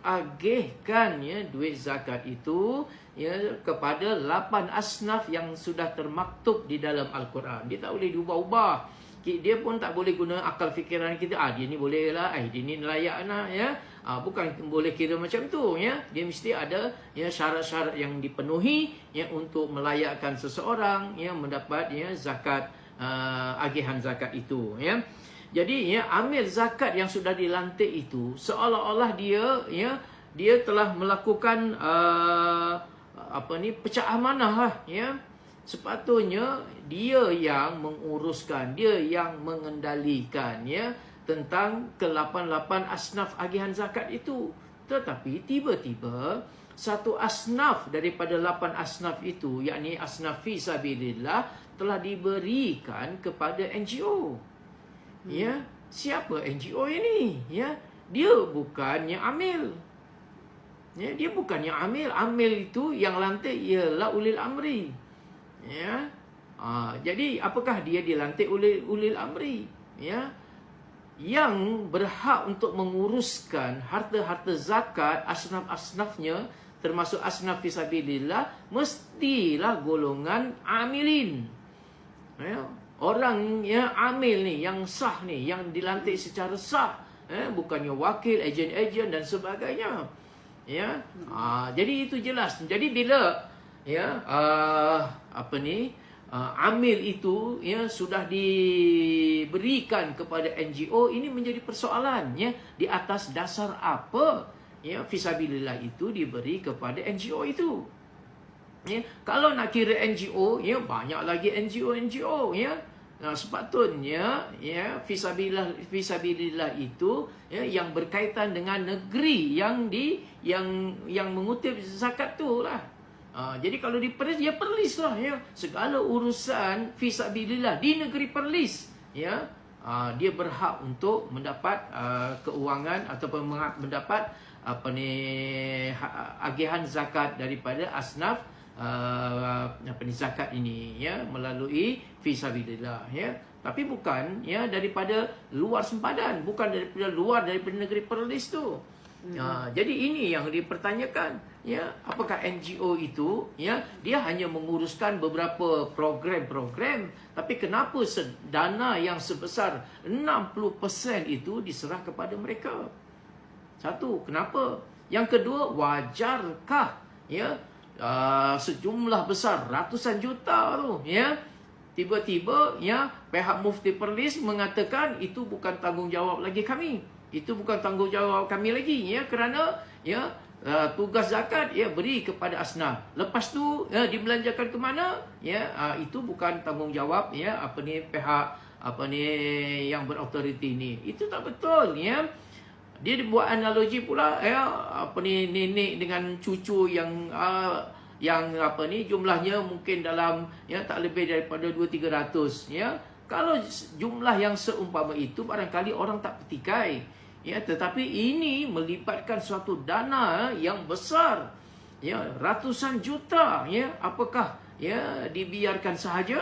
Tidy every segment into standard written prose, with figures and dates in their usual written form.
mengagihkan ya duit zakat itu ya kepada 8 asnaf yang sudah termaktub di dalam Al-Quran. Dia tak boleh diubah-ubah. Dia pun tak boleh guna akal fikiran kita. Dia ni boleh lah, dia ni layak lah ya. Bukan boleh kira macam tu ya. Dia mesti ada ya syarat-syarat yang dipenuhi ya untuk melayakkan seseorang ya mendapat ya zakat, agihan zakat itu ya. Jadi ya amil zakat yang sudah dilantik itu seolah-olah dia telah melakukan pecah amanah lah ya. Sepatutnya dia yang menguruskan, dia yang mengendalikan ya tentang ke-8 asnaf agihan zakat itu. Tetapi tiba-tiba satu asnaf daripada 8 asnaf itu, yakni asnaf fi sabilillah, telah diberikan kepada NGO. Ya, siapa NGO ini? Ya, dia bukannya amil. Ya, dia bukannya amil. Amil itu yang lantik ialah ulil amri. Ya. Jadi apakah dia dilantik oleh ulil amri? Ya. Yang berhak untuk menguruskan harta-harta zakat asnaf-asnafnya termasuk asnaf fisabilillah mestilah golongan amilin. Ya. Orang yang amil ni, yang sah ni, yang dilantik secara sah, bukannya wakil, ejen-ejen dan sebagainya. Ya. Jadi itu jelas. Jadi bila amil itu ya sudah diberikan kepada NGO, ini menjadi persoalan ya, di atas dasar apa ya fisabilillah itu diberi kepada NGO itu ya. Kalau nak kira NGO ya, banyak lagi NGO ya. Sepatutnya ya fisabilillah itu ya yang berkaitan dengan negeri yang mengutip zakat tu lah. Jadi kalau di Perlis, ya Perlis lah ya. Segala urusan fisabilillah di negeri Perlis ya, dia berhak untuk mendapat keuangan ataupun mendapat agihan zakat daripada asnaf zakat ini ya melalui fisabilillah ya. Tapi bukan ya daripada luar sempadan, bukan daripada negeri Perlis tu. Jadi ini yang dipertanyakan ya, apakah NGO itu ya dia hanya menguruskan beberapa program-program, tapi kenapa dana yang sebesar 60% itu diserah kepada mereka? Satu, kenapa? Yang kedua, wajarkah ya sejumlah besar ratusan juta tu ya tiba-tiba ya pihak Mufti Perlis mengatakan itu bukan tanggungjawab lagi kami. Itu bukan tanggungjawab kami lagi ya, kerana ya tugas zakat ya beri kepada asnaf. Lepas tu ya dibelanjakan ke mana? Ya itu bukan tanggungjawab ya pihak yang berautoriti ni. Itu tak betul ya. Dia dibuat analogi pula ya nenek dengan cucu yang jumlahnya mungkin dalam ya tak lebih daripada 200-300 ya. Kalau jumlah yang seumpama itu barangkali orang tak petikai. Ya, tetapi ini melibatkan suatu dana yang besar, ya ratusan juta, ya apakah ya dibiarkan sahaja?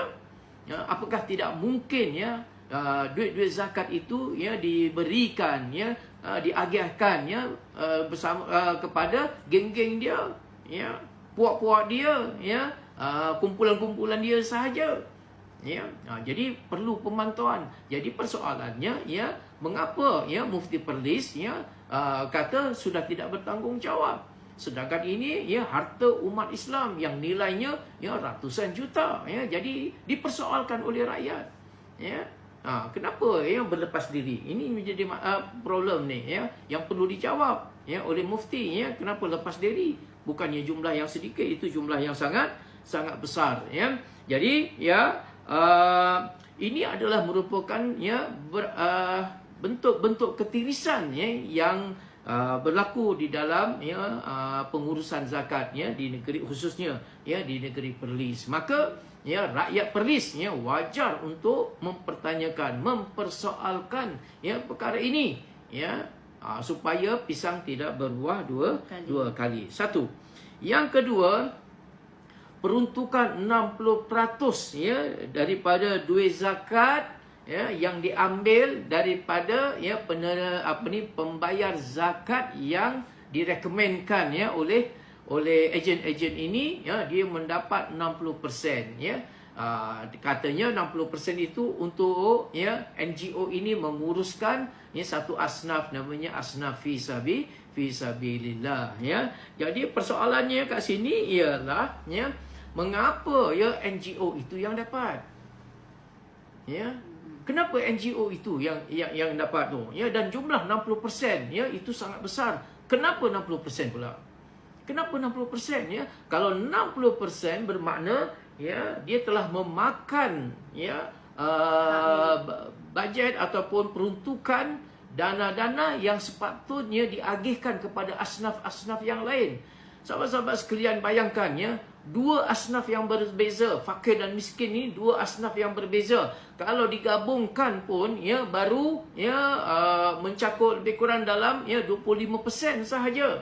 Ya, apakah tidak mungkin ya duit-duit zakat itu ya diberikan ya diagihkan ya bersama kepada geng-geng dia, ya puak-puak dia, ya kumpulan-kumpulan dia sahaja. Ya, jadi perlu pemantauan. Jadi persoalannya ya mengapa ya Mufti Perlis ya kata sudah tidak bertanggungjawab, sedangkan ini ya harta umat Islam yang nilainya ya ratusan juta ya, jadi dipersoalkan oleh rakyat ya. Kenapa ya berlepas diri? Ini menjadi problem ni ya yang perlu dijawab ya oleh Mufti ya. Kenapa lepas diri? Bukannya jumlah yang sedikit, itu jumlah yang sangat besar ya. Jadi ya ini adalah merupakan ya bentuk-bentuk ketirisan ya yang berlaku di dalam ya pengurusan zakat ya di negeri, khususnya ya di negeri Perlis. Maka ya rakyat Perlis ya wajar untuk mempertanyakan, mempersoalkan ya perkara ini ya supaya pisang tidak berbuah dua kali. Satu. Yang kedua, peruntukan 60% ya daripada duit zakat ya yang diambil daripada ya pembayar zakat yang direkomendkan ya oleh ejen-ejen ini, ya, dia mendapat 60%, ya. Katanya 60% itu untuk ya NGO ini menguruskan ya satu asnaf, namanya asnaf fi sabilillah, ya. Jadi persoalannya kat sini ialah ya mengapa ya NGO itu yang dapat, ya. Kenapa NGO itu yang dapat tu, ya, dan jumlah 60% ya itu sangat besar. Kenapa 60% pula? Kenapa 60%, ya? Kalau 60% bermakna ya dia telah memakan ya bajet ataupun peruntukan dana-dana yang sepatutnya diagihkan kepada asnaf-asnaf yang lain. Sahabat-sahabat sekalian, bayangkan ya, dua asnaf yang berbeza, fakir dan miskin ni dua asnaf yang berbeza. Kalau digabungkan pun ya baru ya mencakup lebih kurang dalam ya 25% sahaja.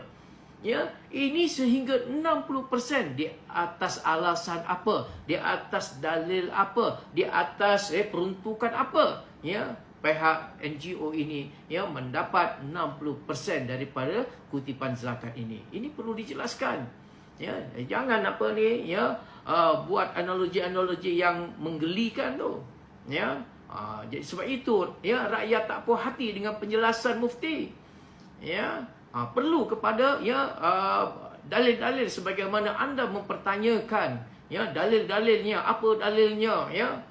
Ya, ini sehingga 60% di atas alasan apa? Di atas dalil apa? Di atas peruntukan apa? Ya, pihak NGO ini ya mendapat 60% daripada kutipan zakat ini. Ini perlu dijelaskan. Ya, jangan apa ni ya buat analogi-analogi yang menggelikan tu. Ya. Jadi sebab itu ya rakyat tak puas hati dengan penjelasan mufti. Ya. Perlu kepada ya dalil-dalil sebagaimana anda mempertanyakan ya dalil-dalilnya, apa dalilnya, ya.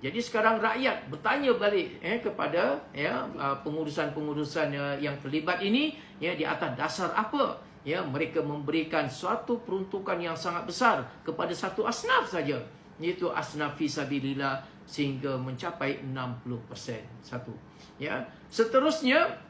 Jadi sekarang rakyat bertanya balik kepada ya pengurusan-pengurusan yang terlibat ini ya di atas dasar apa ya mereka memberikan suatu peruntukan yang sangat besar kepada satu asnaf saja, iaitu asnaf fi sabilillah, sehingga mencapai 60%. Satu. Ya. Seterusnya,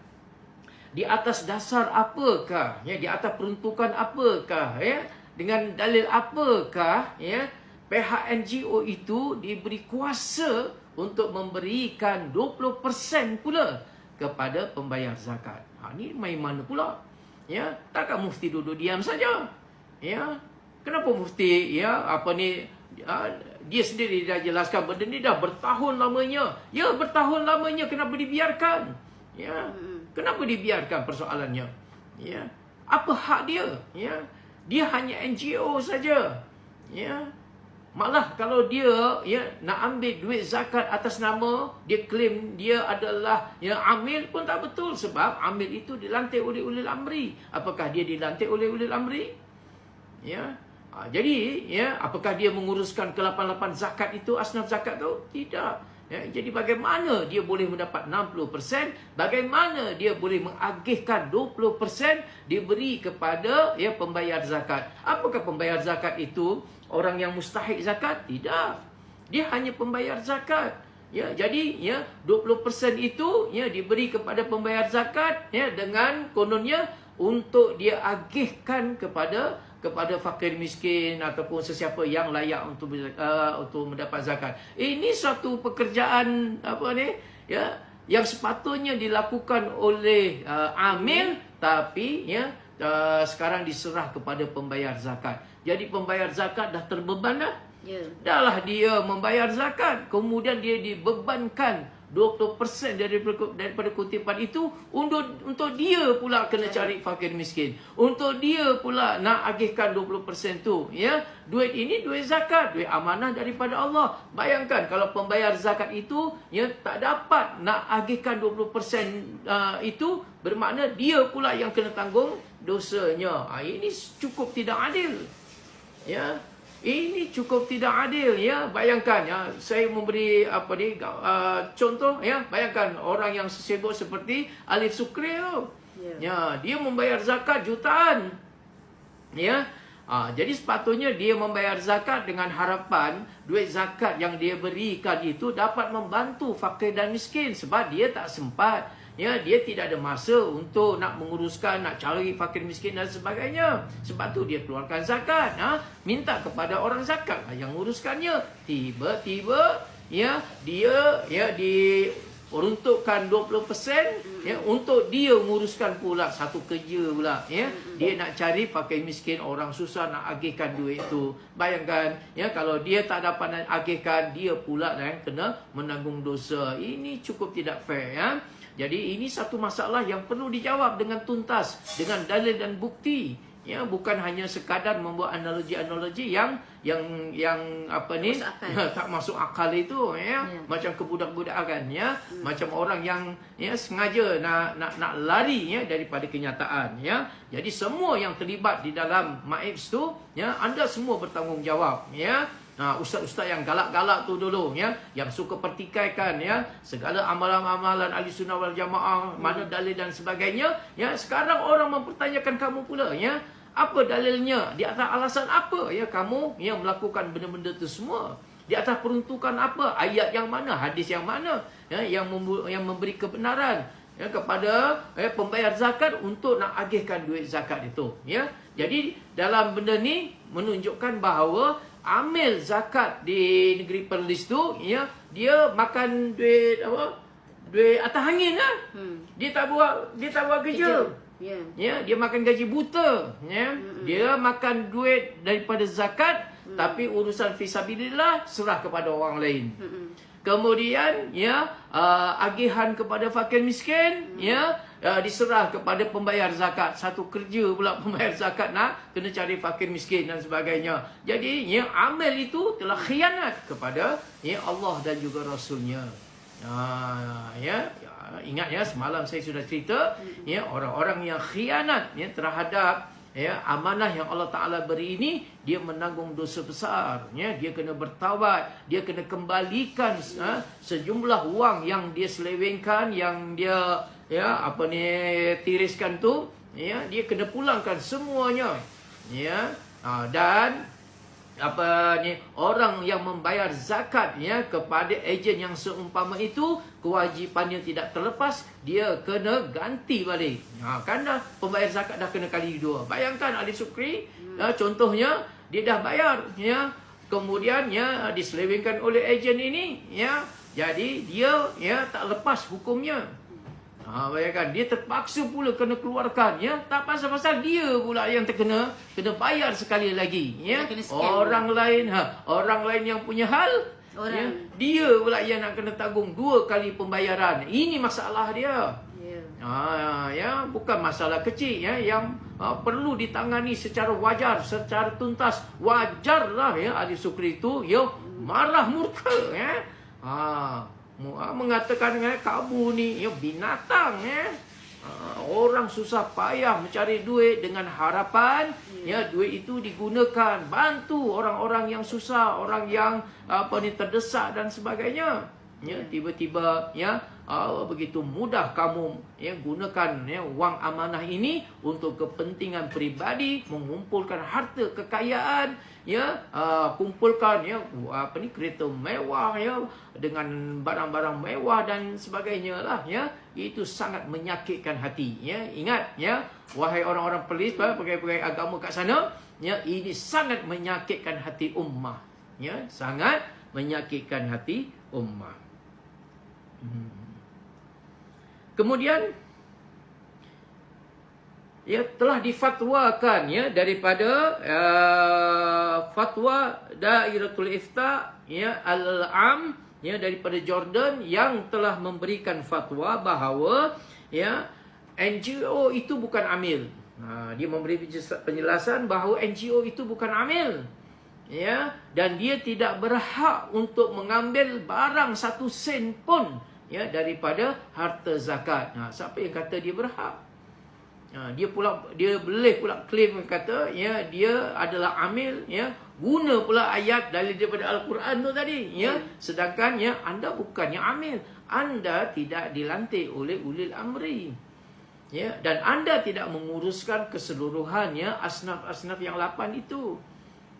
di atas dasar apakah, ya, di atas peruntukan apakah, ya, dengan dalil apakah ya pihak NGO itu diberi kuasa untuk memberikan 20% pula kepada pembayar zakat. Ini main mana pula? Ya, takkan mufti duduk diam saja? Ya, kenapa mufti ya dia sendiri dah jelaskan benda ni dah bertahun lamanya. Ya, bertahun lamanya, kenapa dibiarkan? Ya. Kenapa dibiarkan persoalannya? Ya. Apa hak dia? Ya. Dia hanya NGO saja. Ya. Malah kalau dia ya nak ambil duit zakat atas nama, dia claim dia adalah ya amil, pun tak betul, sebab amil itu dilantik oleh ulil amri. Apakah dia dilantik oleh ulil amri? Ya. Jadi ya, apakah dia menguruskan ke-88 zakat itu, asnaf zakat tu? Tidak. Ya, jadi bagaimana dia boleh mendapat 60%? Bagaimana dia boleh mengagihkan 20% diberi kepada ya pembayar zakat? Apakah pembayar zakat itu orang yang mustahik zakat? Tidak. Dia hanya pembayar zakat. Ya, jadi ya 20% itu ya diberi kepada pembayar zakat ya dengan kononnya untuk dia agihkan kepada fakir miskin ataupun sesiapa yang layak untuk mendapat zakat. Ini suatu pekerjaan ya yang sepatutnya dilakukan oleh amil, tapi ya sekarang diserah kepada pembayar zakat. Jadi pembayar zakat dah terbeban dah. Dahlah dia membayar zakat, kemudian dia dibebankan 20% daripada kutipan itu untuk dia pula kena cari fakir miskin. Untuk dia pula nak agihkan 20% tu, ya. Duit ini duit zakat, duit amanah daripada Allah. Bayangkan kalau pembayar zakat itu ya tak dapat nak agihkan 20% itu, bermakna dia pula yang kena tanggung dosanya. Ini cukup tidak adil. Ya. Ini cukup tidak adil, ya. Bayangkan ya, saya memberi contoh ya, bayangkan orang yang sibuk seperti Alif Sukri tu. Ya, dia membayar zakat jutaan. Ya. Jadi sepatutnya dia membayar zakat dengan harapan duit zakat yang dia berikan itu dapat membantu fakir dan miskin, sebab dia tak sempat. Ya, dia tidak ada masa untuk nak menguruskan, nak cari fakir miskin dan sebagainya. Sebab tu dia keluarkan zakat, minta kepada orang zakat yang uruskannya. Tiba-tiba ya dia diperuntukkan 20% ya untuk dia menguruskan pula satu kerja pula, ya. Dia nak cari fakir miskin, orang susah nak agihkan duit tu. Bayangkan ya, kalau dia tak dapat nak agihkan, dia pula yang kena menanggung dosa. Ini cukup tidak fair, ya. Jadi ini satu masalah yang perlu dijawab dengan tuntas, dengan dalil dan bukti. Ya, bukan hanya sekadar membuat analogi-analogi yang apa ni tak masuk akal itu, ya. Macam kebudak-budakan, ya. Macam orang yang sengaja nak lari, ya, daripada kenyataan, ya. Jadi semua yang terlibat di dalam MAIPS tu, ya, anda semua bertanggungjawab, ya. Ustaz-ustaz yang galak-galak tu dulu, ya, yang suka pertikaikan, ya, segala amalan-amalan ahli sunnah wal jamaah, mana dalil dan sebagainya, ya. Sekarang orang mempertanyakan kamu pula, ya. Apa dalilnya? Di atas alasan apa, ya, kamu yang melakukan benda-benda itu semua? Di atas peruntukan apa? Ayat yang mana? Hadis yang mana? Ya, yang memberi kebenaran, ya, kepada pembayar zakat untuk nak agihkan duit zakat itu, ya. Jadi dalam benda ni menunjukkan bahawa amil zakat di negeri Perlis tu, ya, dia makan duit apa? Duit atas angin, lah. Dia tak buat kerja. Ya, dia makan gaji buta, ya. Dia makan duit daripada zakat, tapi urusan fisabilillah serah kepada orang lain. Kemudian, ya, agihan kepada fakir miskin, ya, diserah kepada pembayar zakat. Satu kerja pula pembayar zakat nak kena cari fakir miskin dan sebagainya. Jadi, ya, amal itu telah khianat kepada, ya, Allah dan juga Rasulnya. Ya, ingat, ya, semalam saya sudah cerita, ya, orang-orang yang khianat, ya, terhadap, ya, amanah yang Allah Ta'ala beri ini, dia menanggung dosa besar, ya. Dia kena bertaubat, dia kena kembalikan sejumlah wang yang dia selewengkan, yang dia, ya, apa ni, tiriskan tu, ya, dia kena pulangkan semuanya, ya. Dan apa ni, orang yang membayar zakat, ya, kepada ejen yang seumpama itu, kewajipannya tidak terlepas, dia kena ganti balik. Kan dah pembayar zakat dah kena kali dua. Bayangkan ahli sukri, contohnya dia dah bayar, ya, kemudian, ya, diselewengkan oleh ejen ini, ya. Jadi dia, ya, tak lepas hukumnya. Bayangkan, dia terpaksa pula kena keluarkan, ya. Tak pasal-pasal dia pula yang kena bayar sekali lagi, ya. Orang lain, orang lain yang punya hal, ya, dia pula yang nak kena tanggung 2 kali pembayaran. Ini masalah dia. Ya, bukan masalah kecil, ya, yang perlu ditangani secara wajar, secara tuntas. Wajarlah, ya, ahli sukri itu, ya, marah murka, ya. Mengatakan, kamu ni, ya, binatang, ya. Orang susah payah mencari duit dengan harapan, ya, duit itu digunakan bantu orang-orang yang susah, orang yang apa ni, terdesak dan sebagainya. Ya, tiba-tiba, ya, begitu mudah kamu, ya, gunakan, ya, wang amanah ini untuk kepentingan peribadi, mengumpulkan harta kekayaan, ya, kumpulkan, ya, apa ni, kereta mewah, ya, dengan barang-barang mewah dan sebagainya lah, ya. Itu sangat menyakitkan hati, ya. Ingat, ya, wahai orang-orang Perlis, pegawai-pegawai agama kat sana, ya, ini sangat menyakitkan hati ummah, ya, sangat menyakitkan hati ummah. Kemudian, ya, telah difatwakan, ya, daripada fatwa Dairatul Ifta, ya, Al-Am, ya, daripada Jordan, yang telah memberikan fatwa bahawa, ya, NGO itu bukan amil. Dia memberi penjelasan bahawa NGO itu bukan amil, ya, dan dia tidak berhak untuk mengambil barang 1 sen pun, ya, daripada harta zakat. Siapa yang kata dia berhak? Dia boleh pula claim, kata, ya, dia adalah amil, ya, guna pula ayat dalil daripada Al-Quran tu tadi, ya. Sedangkan, ya, anda bukannya amil, anda tidak dilantik oleh ulil amri, ya, dan anda tidak menguruskan keseluruhannya asnaf-asnaf yang 8 itu.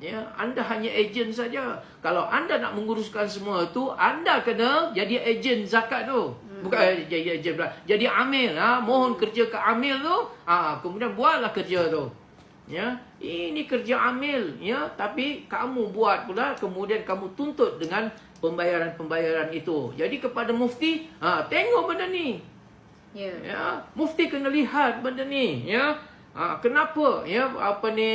Ya, anda hanya ejen saja. Kalau anda nak menguruskan semua itu, anda kena jadi ejen zakat tu. Bukan jadi ejen pula, jadi amil. Mohon kerja ke amil tu, kemudian buatlah kerja tu. Ya, ini kerja amil, ya, tapi kamu buat pula, kemudian kamu tuntut dengan pembayaran-pembayaran itu. Jadi kepada mufti, tengok benda ni. Ya, mufti kena lihat benda ni, ya. Kenapa, ya, apa ni,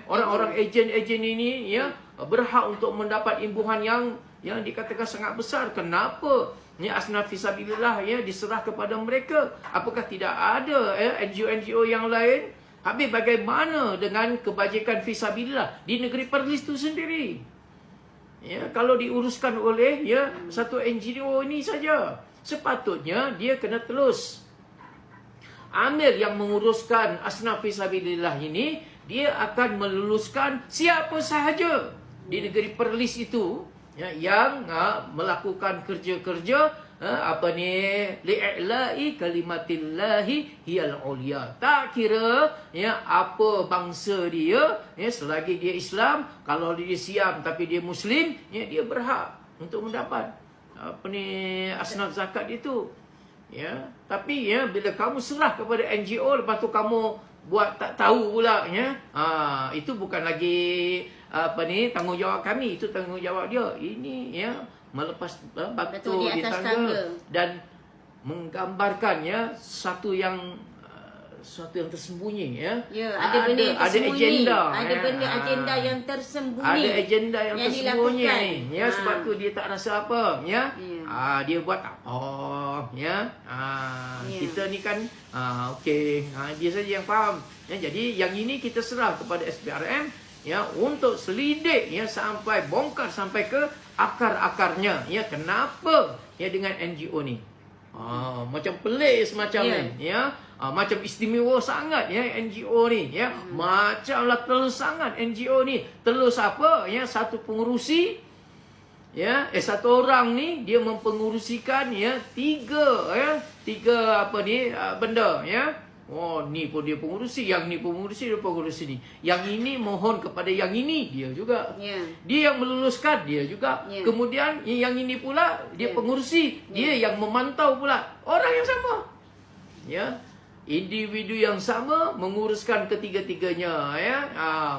orang-orang ejen-ejen ini, ya, berhak untuk mendapat imbuhan yang dikatakan sangat besar? Kenapa, ya asnaf fisabilillah ya diserah kepada mereka. Apakah tidak ada NGO-NGO yang lain? Habis bagaimana dengan kebajikan fisabilillah di negeri Perlis itu sendiri? Ya, kalau diuruskan oleh ya satu NGO ini saja, sepatutnya dia kena telus. Amir yang menguruskan asnaf fisabilillah ini, dia akan meluluskan siapa sahaja di negeri Perlis itu ya, yang melakukan kerja-kerja li'i'la'i kalimatillahi hiyal ulia. Tak kira ya apa bangsa dia ya, selagi dia Islam, kalau dia Siam tapi dia Muslim ya, dia berhak untuk mendapat asnaf zakat itu. Ya, tapi ya bila kamu serah kepada NGO, lepas tu kamu buat tak tahu pula ya, itu bukan lagi tanggungjawab kami, itu tanggungjawab dia. Ini ya melepas batu di tangga dan menggambarkan ya satu yang tersembunyi ya. Ya, ada benda yang tersembunyi. Agenda, ada benda agenda yang tersembunyi. Ada agenda yang tersembunyi ni. Ya, sebab tu dia tak rasa apa ya. Dia buat apa ya. Kita ni kan okey, dia saja yang faham. Ya, jadi yang ini kita serah kepada SPRM ya untuk selidik ya sampai bongkar sampai ke akar-akarnya ya, kenapa ya dengan NGO ni macam pelik semacam ni ya, macam istimewa sangat ya NGO ni ya, macamlah telus sangat NGO ni. Telus apa ya, satu pengurusi ya, satu orang ni dia mempengurusikan ya tiga benda ya. Oh, ni pun dia pengurusi, yang ni pengurusi, dia pengurusi ni. Yang ini mohon kepada yang ini, dia juga. Dia yang meluluskan, dia juga. Kemudian yang ini pula, dia pengurusi, dia yang memantau pula. Orang yang sama. Ya. Individu yang sama menguruskan ketiga-tiganya ya.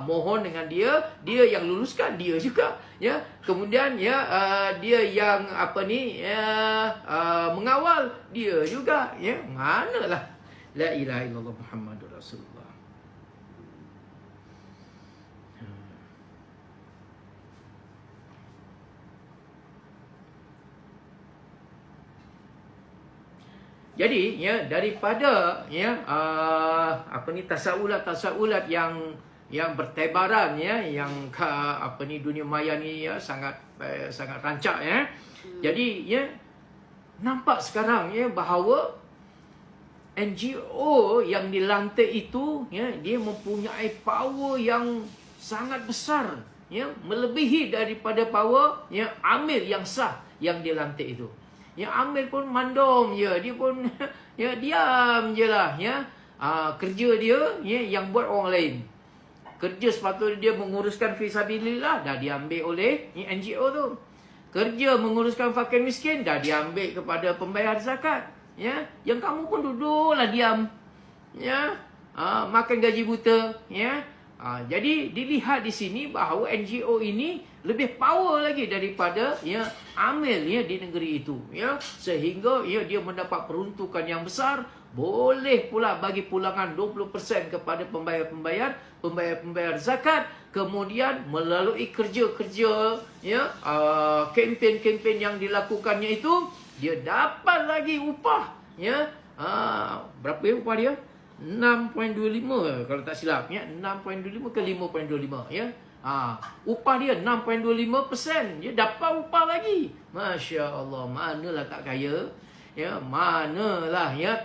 Mohon dengan dia yang luluskan, dia juga ya. Kemudian ya dia yang mengawal, dia juga ya. Manalah. La ilaha illallah Muhammadur Rasulullah. Jadi ya daripada ya tasawulat yang bertebaran ya, yang dunia maya ni ya sangat rancak ya. Jadi ya nampak sekarang ya bahawa NGO yang dilantik itu ya, dia mempunyai power yang sangat besar ya, melebihi daripada power ya amir yang sah yang dilantik itu. Ya amir pun mandom je, dia pun ya diam je lah ya. Kerja dia ya yang buat orang lain. Kerja sepatutnya dia menguruskan fisabilillah, dah diambil oleh ya, NGO tu. Kerja menguruskan fakir miskin, dah diambil kepada pembayar zakat. Ya, yang kamu pun duduklah diam, ya, makan gaji buta, ya. Jadi dilihat di sini bahawa NGO ini lebih power lagi daripada ya amil ya di negeri itu, ya, sehingga ya dia mendapat peruntukan yang besar, boleh pula bagi pulangan 20% kepada pembayar zakat, kemudian melalui kerja-kerja ya kempen-kempen yang dilakukannya itu, dia dapat lagi upah ya. Berapa ya upah dia? 6.25 kalau tak silap ya, 6.25 ke 5.25 ya. Upah dia 6.25%, dia dapat upah lagi. Masya-Allah, manalah tak kaya ya, manalah ya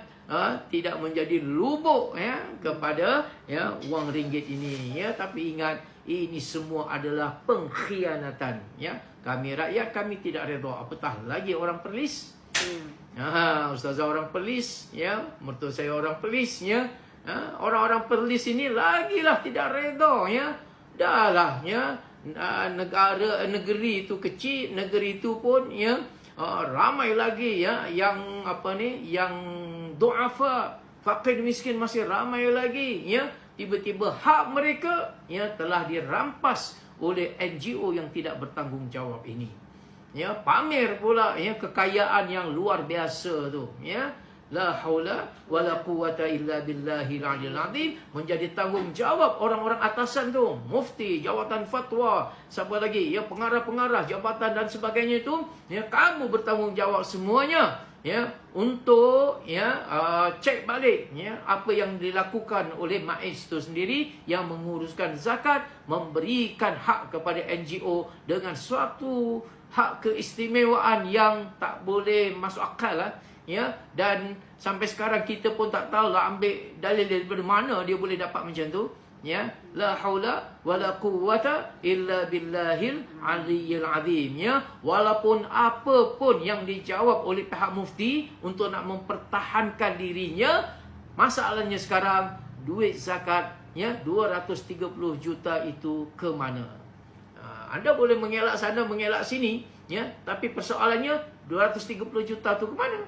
tidak menjadi lubuk ya kepada ya wang ringgit ini ya. Tapi ingat, ini semua adalah pengkhianatan ya. Kami rakyat, kami tidak redha, apatah lagi orang Perlis. Ustazah orang Perlis ya, mertua saya orang Perlis ya. Orang-orang Perlis ini lagilah tidak redha ya. Dahlah ya, negeri itu kecil, negeri itu pun ya ramai lagi ya yang yang duafa, fakir miskin masih ramai lagi ya. Tiba-tiba hak mereka ya telah dirampas oleh NGO yang tidak bertanggungjawab ini. Ya, pamer pula ya kekayaan yang luar biasa tu ya. La haula wala quwata illa billahil aliyil azim. Menjadi tanggungjawab orang-orang atasan tu, mufti, jawatan fatwa, siapa lagi, ya, pengarah-pengarah, jabatan dan sebagainya itu, ya, kamu bertanggungjawab semuanya, ya, untuk, ya, cek balik, ya, apa yang dilakukan oleh MAIZ itu sendiri yang menguruskan zakat, memberikan hak kepada NGO dengan suatu hak keistimewaan yang tak boleh masuk akal lah. Ya, dan sampai sekarang kita pun tak tahu lah ambil dalil daripada mana dia boleh dapat macam tu. Ya, la haula wala quwwata illa billahil aliyyil azim. Ya, walaupun apa pun yang dijawab oleh pihak mufti untuk nak mempertahankan dirinya, masalahnya sekarang duit zakat, ya, 230 juta itu ke mana? Anda boleh mengelak sana, mengelak sini, ya, tapi persoalannya 230 juta tu ke mana?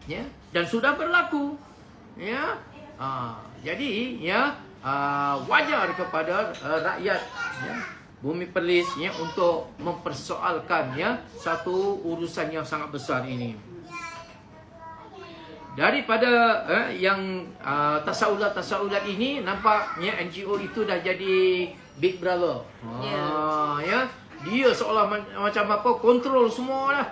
Ya, dan sudah berlaku, ya. Jadi, ya, wajar kepada rakyat, ya, Bumi Perlis, ya, untuk mempersoalkan, ya, satu urusan yang sangat besar ini. Daripada yang tasawulat ini, nampaknya NGO itu dah jadi Big Brother. Ya, dia seolah macam apa, kontrol semua lah.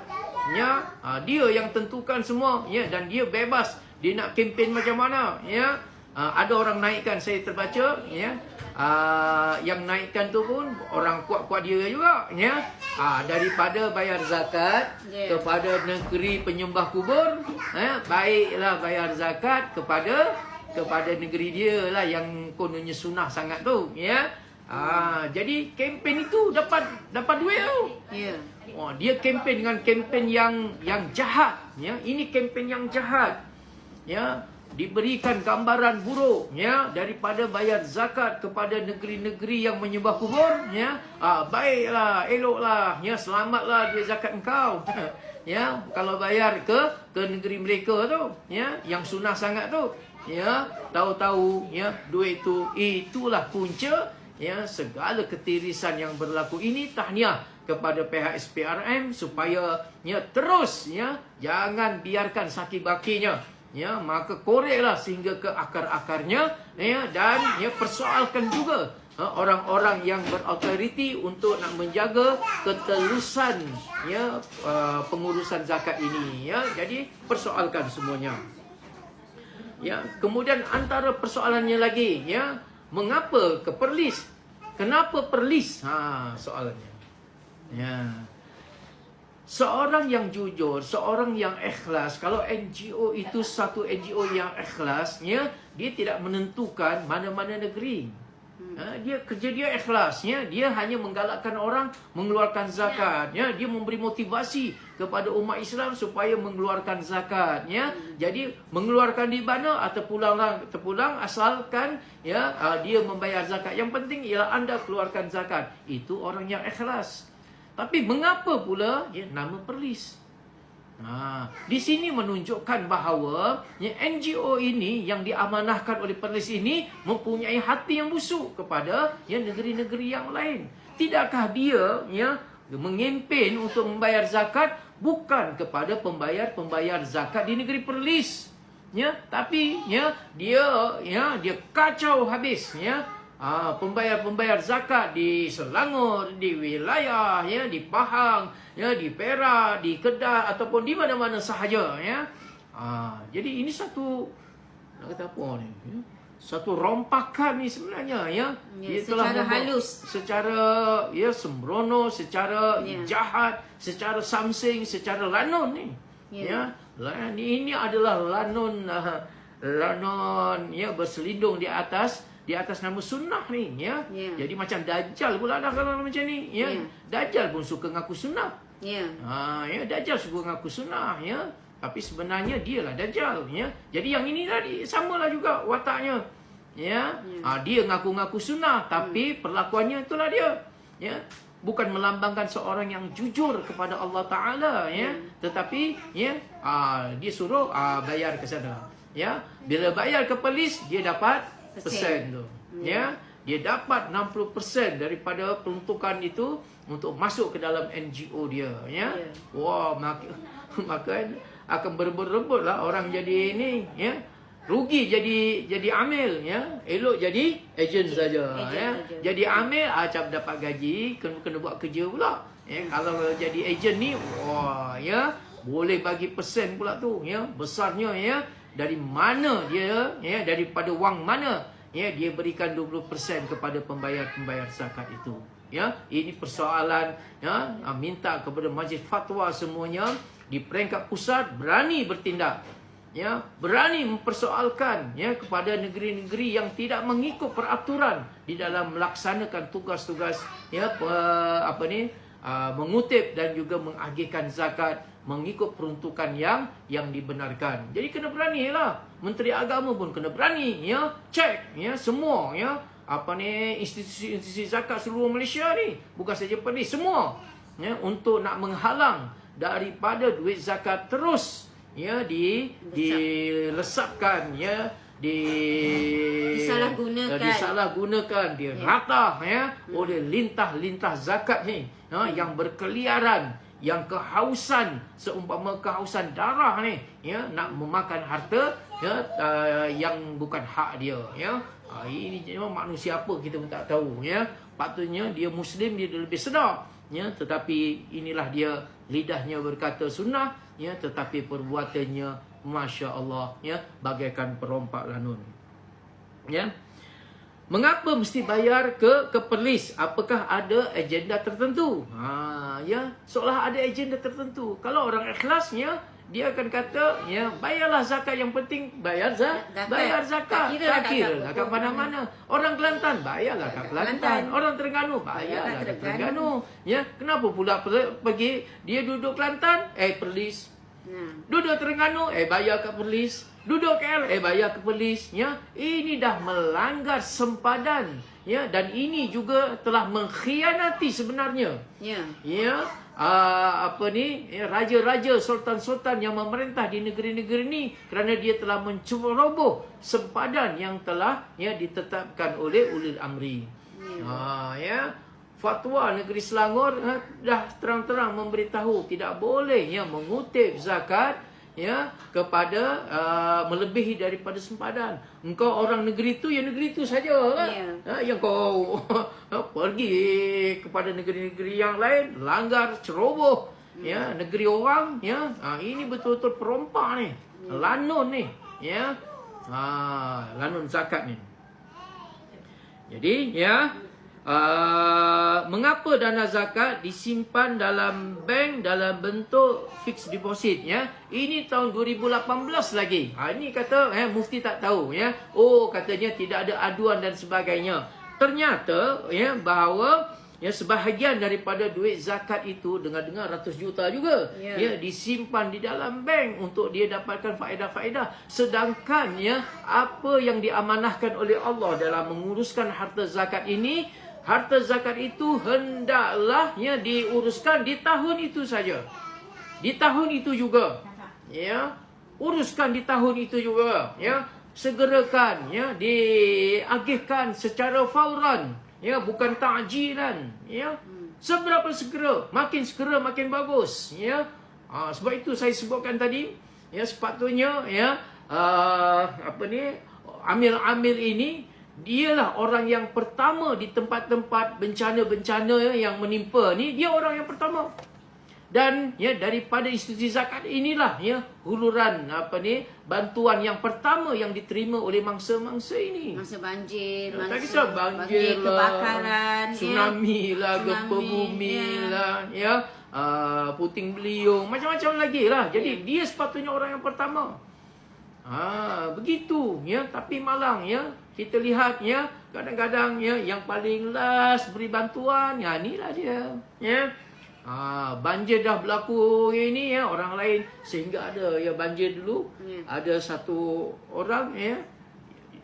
Ya, dia yang tentukan semua, ya, dan dia bebas dia nak kempen macam mana, ya. Ada orang naikkan, saya terbaca, ya, yang naikkan tu pun orang kuat-kuat dia juga, ya. Daripada bayar zakat kepada negeri penyembah kubur, baiklah bayar zakat kepada negeri dia lah yang kononnya sunnah sangat tu, ya. Jadi kempen itu dapat duit tu. Ya. Dia kempen dengan kempen yang jahat, ya. Ini kempen yang jahat. Ya, diberikan gambaran buruk, ya, daripada bayar zakat kepada negeri-negeri yang menyembah kubur, ya. Baiklah, eloklah, ya, selamatlah duit zakat engkau. Ya, kalau bayar ke negeri mereka tu, ya, yang sunnah sangat tu, ya, tahu-tahu, ya, duit itulah punca, ya, segala ketirisan yang berlaku ini. Tahniah kepada pihak SPRM supaya, ya, terus, ya, jangan biarkan saki bakinya, ya, maka koreklah sehingga ke akar-akarnya, ya, dan, ya, persoalkan juga orang-orang yang berautoriti untuk nak menjaga ketelusan, ya, pengurusan zakat ini, ya. Jadi persoalkan semuanya. Ya, kemudian antara persoalannya lagi, ya, mengapa ke Perlis? Kenapa Perlis? Soalannya. Ya. Seorang yang jujur, seorang yang ikhlas, kalau NGO itu satu NGO yang ikhlas, ya, dia tidak menentukan mana-mana negeri. Dia kerja dia ikhlas, ya, dia hanya menggalakkan orang mengeluarkan zakat, ya, dia memberi motivasi kepada umat Islam supaya mengeluarkan zakat, ya. Jadi mengeluarkan di mana atau terpulang asalkan, ya, dia membayar zakat. Yang penting ialah anda keluarkan zakat. Itu orang yang ikhlas. Tapi mengapa pula, ya, nama Perlis? Di sini menunjukkan bahawa, ya, NGO ini yang diamanahkan oleh Perlis ini mempunyai hati yang busuk kepada, ya, negeri-negeri yang lain. Tidakkah dia, ya, mengimpen untuk membayar zakat bukan kepada pembayar zakat di negeri Perlis, ya, tapi, ya, dia kacau habis, ya. Pembayar zakat di Selangor, di wilayah, ya, di Pahang, ya, di Perak, di Kedah ataupun di mana-mana sahaja, ya. Jadi ini satu, nak kata apa ni, ya? Satu rompakan ni sebenarnya, ya. Dia secara telah halus, secara, ya, sembrono, secara jahat, secara samsing, secara lanon ni. Ya. Ini adalah lanon, ya, berselindung di atas nama sunnah ni, ya. Jadi macam Dajjal pula dah kalau macam ni, ya. Dajjal pun suka ngaku sunnah. Ya, Dajjal suka ngaku sunnah, ya. Tapi sebenarnya dialah Dajjal, ya. Jadi yang ini tadi samalah juga wataknya. Ya. Dia ngaku-ngaku sunnah tapi perlakuannya itulah dia. Ya. Bukan melambangkan seorang yang jujur kepada Allah Taala, ya. Tetapi, ya, dia suruh bayar ke sana. Ya. Bila bayar ke Perlis, dia dapat persen tu, ya, dia dapat 60% daripada peruntukan itu untuk masuk ke dalam NGO dia, ya. Wah, maka akan berebut-rebut lah orang jadi ini, ya. Rugi jadi amil, ya. Elok jadi ejen saja, ya. saja. Jadi amil acap dapat gaji, kena buat kerja pula. Ya, kalau jadi ejen ni, wah, ya, boleh bagi persen pula tu, ya. Besarnya, ya. Dari mana dia, ya, daripada wang mana, ya, dia berikan 20% kepada pembayar-pembayar zakat itu. Ya, ini persoalan, ya, minta kepada majlis fatwa semuanya di peringkat pusat berani bertindak, ya, berani mempersoalkan, ya, kepada negeri-negeri yang tidak mengikut peraturan di dalam melaksanakan tugas-tugas, ya, mengutip dan juga mengagihkan zakat mengikut peruntukan yang dibenarkan. Jadi kena beranilah. Menteri Agama pun kena berani, ya, cek, ya, semua, ya, institusi-institusi zakat seluruh Malaysia ni, bukan saja Perlis, semua, ya, untuk nak menghalang daripada duit zakat terus, ya, dilesapkan, ya, disalahgunakan, diratah, ya, oleh lintah-lintah zakat ni, yang berkeliaran, yang kehausan, seumpama kehausan darah ni, ya, nak memakan harta, ya, yang bukan hak dia, ya. Ini memang manusia apa kita pun tak tahu, ya. Patutnya dia Muslim, dia lebih sedar, ya, tetapi inilah dia, lidahnya berkata sunnah, ya, tetapi perbuatannya Masya Allah, ya, bagaikan perompak lanun, ya. Mengapa mesti bayar ke Perlis? Apakah ada agenda tertentu? Ya, seolah ada agenda tertentu. Kalau orang ikhlasnya, dia akan kata, ya, bayarlah zakat, yang penting bayar zakat. Tak kira lah kat mana-mana. Orang Kelantan, bayarlah kat Kelantan. Orang Terengganu, bayarlah kat Terengganu. Ya, kenapa pula pergi dia duduk Kelantan, Perlis. Duduk Terengganu, bayar kat Perlis. Duduk KL, bayar ke Perlis, ya. Ini dah melanggar sempadan, ya, dan ini juga telah mengkhianati sebenarnya. Ya. Ya, raja-raja, sultan-sultan yang memerintah di negeri-negeri ini, kerana dia telah menceroboh sempadan yang telah, ya, ditetapkan oleh ulil amri. Ya. Fatwa negeri Selangor, dah terang-terang memberitahu tidak boleh, ya, mengutip zakat, ya, kepada melebihi daripada sempadan. Engkau orang negeri tu, ya, negeri tu saja, kan? Yang kau pergi kepada negeri-negeri yang lain, langgar, ceroboh, ya, negeri orang, ya. Ini betul-betul perompak ni, lanun ni, ya, lanun zakat ni. Jadi, ya, mengapa dana zakat disimpan dalam bank dalam bentuk fixed deposit, ya? Ini tahun 2018 lagi. Ini kata, mufti tak tahu, ya. Katanya tidak ada aduan dan sebagainya. Ternyata, ya, bahawa, ya, sebahagian daripada duit zakat itu, dengar-dengar ratus juta juga, ya, disimpan di dalam bank untuk dia dapatkan faedah-faedah. Sedangkan, ya, apa yang diamanahkan oleh Allah dalam menguruskan harta zakat ini, harta zakat itu hendaklah, ya, diuruskan di tahun itu saja. Di tahun itu juga, ya, uruskan di tahun itu juga, ya, segerakan, ya, diagihkan secara fauran, ya, bukan ta'jilan, ya. Seberapa segera makin bagus, ya. Sebab itu saya sebutkan tadi, ya, sepatutnya, ya, amil-amil ini, dialah orang yang pertama di tempat-tempat bencana-bencana yang menimpa ni, dia orang yang pertama. Dan, ya, daripada institusi zakat inilah, ya, huluran bantuan yang pertama yang diterima oleh mangsa-mangsa ini. Masa banjir, tak kisah banjir lah, kebakaran, tsunami lah, gempa bumi lah, ya, puting beliung, macam-macam lagi lah. Jadi dia sepatutnya orang yang pertama. Begitu, ya. Tapi malang, ya, kita lihat, ya, kadang-kadang, ya, yang paling last beri bantuan, ya, inilah dia, ya. Banjir dah berlaku ini, ya, orang lain, sehingga ada, ya, banjir dulu, ada satu orang, ya,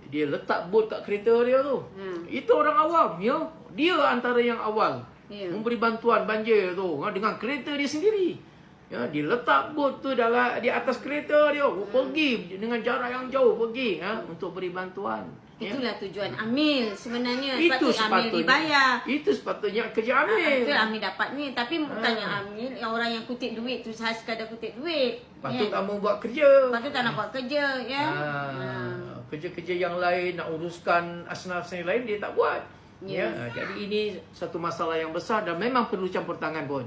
dia letak bot kat kereta dia tu. Itu orang awam, ya, dia antara yang awal memberi bantuan banjir tu, dengan kereta dia sendiri. Ya, dia letak bot tu di atas kereta dia, pergi dengan jarak yang jauh pergi, untuk beri bantuan. Itulah tujuan amil sebenarnya. Itu amil dibayar. Itu sepatutnya kerja amil. Itu amil dapat ni. Tapi bukannya amil yang orang yang kutip duit tu sahaja sekadar kutip duit. patut kamu buat kerja. Lepas tu tak nak buat kerja, ya. Kerja-kerja yang lain, nak uruskan asnaf yang lain, dia tak buat. Ya. Jadi ini satu masalah yang besar dan memang perlu campur tangan pun.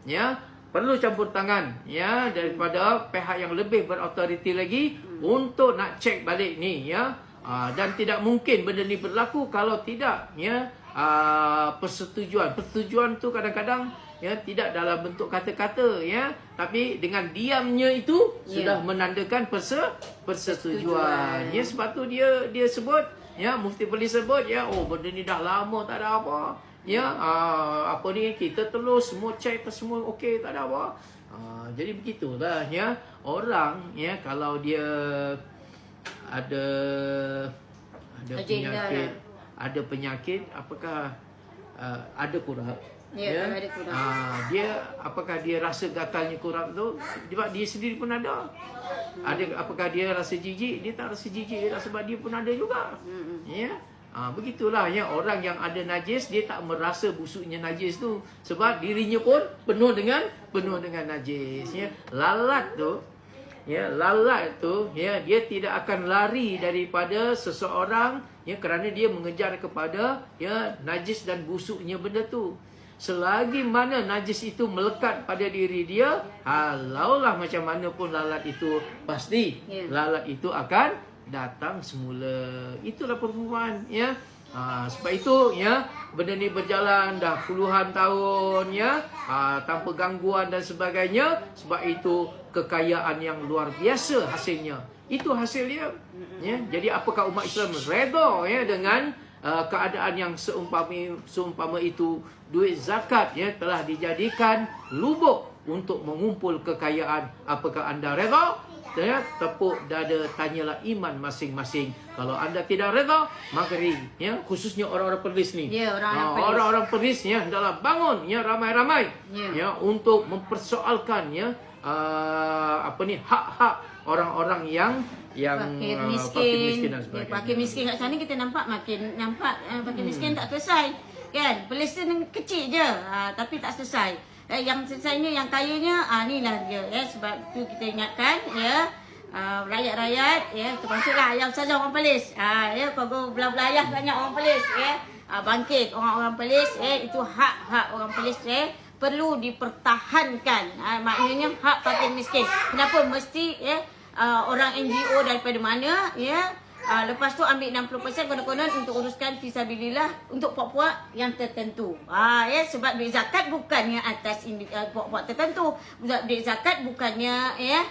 Ya, perlu campur tangan ya daripada pihak yang lebih berautoriti lagi untuk nak cek balik ni ya. Dan tidak mungkin benda ni berlaku kalau tidak ya persetujuan. Persetujuan tu kadang-kadang ya tidak dalam bentuk kata-kata ya, tapi dengan diamnya itu sudah menandakan persetujuan. Ya, sebab tu dia sebut ya, Mufti boleh sebut ya, oh benda ni dah lama tak ada apa. Ya, apa ni kita terus semua check semua okey tak ada apa. Jadi begitulah ya. Orang ya kalau dia ada penyakit, apakah ada kurap? Ya, ada kurap. Dia apakah dia rasa gatalnya kurap tu? Sebab dia sendiri pun ada. Apakah dia rasa jijik? Dia tak rasa jijik, sebab dia pun ada juga. Ya. Begitulah ya, orang yang ada najis dia tak merasa busuknya najis tu sebab dirinya pun penuh dengan najis ya. Lalat tu ya, dia tidak akan lari daripada seseorang ya kerana dia mengejar kepada ya najis dan busuknya benda tu. Selagi mana najis itu melekat pada diri dia, halaulah macam mana pun lalat itu, pasti lalat itu akan datang semula. Itulah perumpamaan ya. Sebab itu ya, benda ni berjalan dah puluhan tahun ya, tanpa gangguan dan sebagainya. Sebab itu kekayaan yang luar biasa hasilnya. Itu hasilnya ya. Jadi apakah umat Islam redha ya dengan keadaan yang seumpama itu? Duit zakat ya telah dijadikan lubuk untuk mengumpul kekayaan. Apakah anda redha? Ya, tepuk dada, tanyalah iman masing-masing. Kalau anda tidak redha, mari ya, khususnya orang-orang Perlis ni. Ya, orang-orang Perlis ya, hendaklah bangun ya ramai-ramai ya untuk mempersoalkan ya hak-hak orang-orang yang fakir miskin dan sebagainya. Fakir miskin kat sana kita nampak fakir miskin tak selesai. Kan? Palestin kecil je, tapi tak selesai. Yang selesainya, yang kayanya, inilah dia. Ya. Sebab tu kita ingatkan, ya, rakyat-rakyat, ya, termasuklah ayah ustazah orang Perlis. Ya, kalau belah-belah ayah banyak orang Perlis, ya, bangkit orang-orang Perlis, itu hak-hak orang Perlis, perlu dipertahankan. Maknanya hak fakir miskin. Kenapa mesti, ya, orang NGO daripada mana, ya, lepas tu ambil 60% konon-konon untuk uruskan fisabilillah untuk puak-puak yang tertentu. Ya, sebab duit zakat bukannya atas puak-puak tertentu. Duit zakat bukannya ya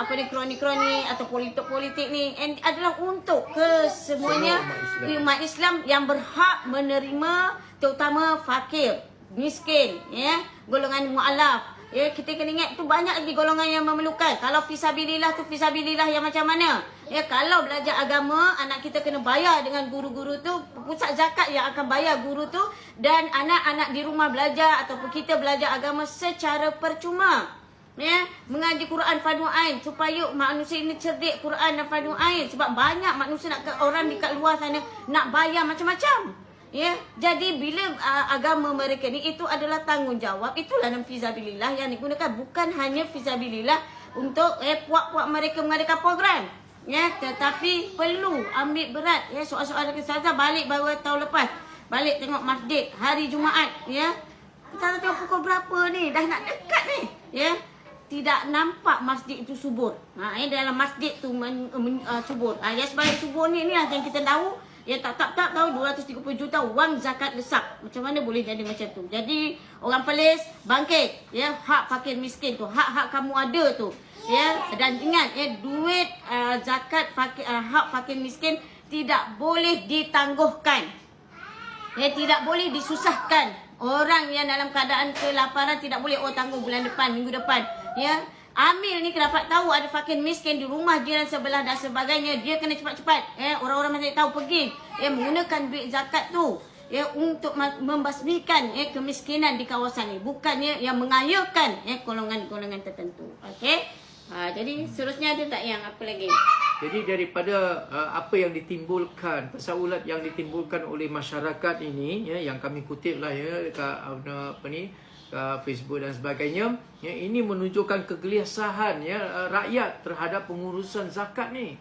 kroni-kroni atau politik ni, adalah untuk kesemuanya umat Islam yang berhak menerima, terutama fakir, miskin, ya, golongan mualaf. Ya, kita kena ingat tu banyak lagi golongan yang memerlukan. Kalau fisabilillah tu fisabilillah yang macam mana? Ya, kalau belajar agama, anak kita kena bayar dengan guru-guru tu, pusat zakat yang akan bayar guru tu, dan anak-anak di rumah belajar ataupun kita belajar agama secara percuma. Ya, mengaji Quran fardu ain supaya manusia ini cerdik Quran dan fardu ain, sebab banyak manusia orang dekat luar sana nak bayar macam-macam. Ya, jadi bila agama mereka ni itu adalah tanggungjawab, itulah dalam fisabilillah yang digunakan, bukan hanya fisabilillah untuk puak-puak mereka mengadakan program. Ya, tetapi perlu ambil berat ya soal-soal kesehatan. Balik baru tahun lepas, balik tengok masjid hari Jumaat ya. Kita tengok pukul berapa ni, dah nak dekat ni ya. Tidak nampak masjid itu subur. Dalam masjid tu subur. Ya, sebagai subur ni lah yang kita tahu. Ya, tak tahu 230 juta wang zakat lesak. Macam mana boleh jadi macam tu? Jadi orang Perlis bangkit ya, hak fakir miskin tu, hak-hak kamu ada tu. Ya, dan ingat ya, duit zakat hak fakir miskin tidak boleh ditangguhkan. Ya, tidak boleh disusahkan. Orang yang dalam keadaan kelaparan tidak boleh tangguh bulan depan, minggu depan. Ya, Amil ni dapat tahu ada fakir miskin di rumah jiran sebelah dan sebagainya, dia kena cepat-cepat orang-orang masih tahu pergi menggunakan duit zakat tu untuk membasmikan kemiskinan di kawasan ni, bukannya yang mengayakan golongan-golongan tertentu. Okey. Jadi seterusnya ada tak yang apa lagi? Jadi daripada apa yang ditimbulkan, persaulat yang ditimbulkan oleh masyarakat ini ya, yang kami kutip lah ya dekat Facebook dan sebagainya. Ya, ini menunjukkan kegelisahan ya rakyat terhadap pengurusan zakat ni.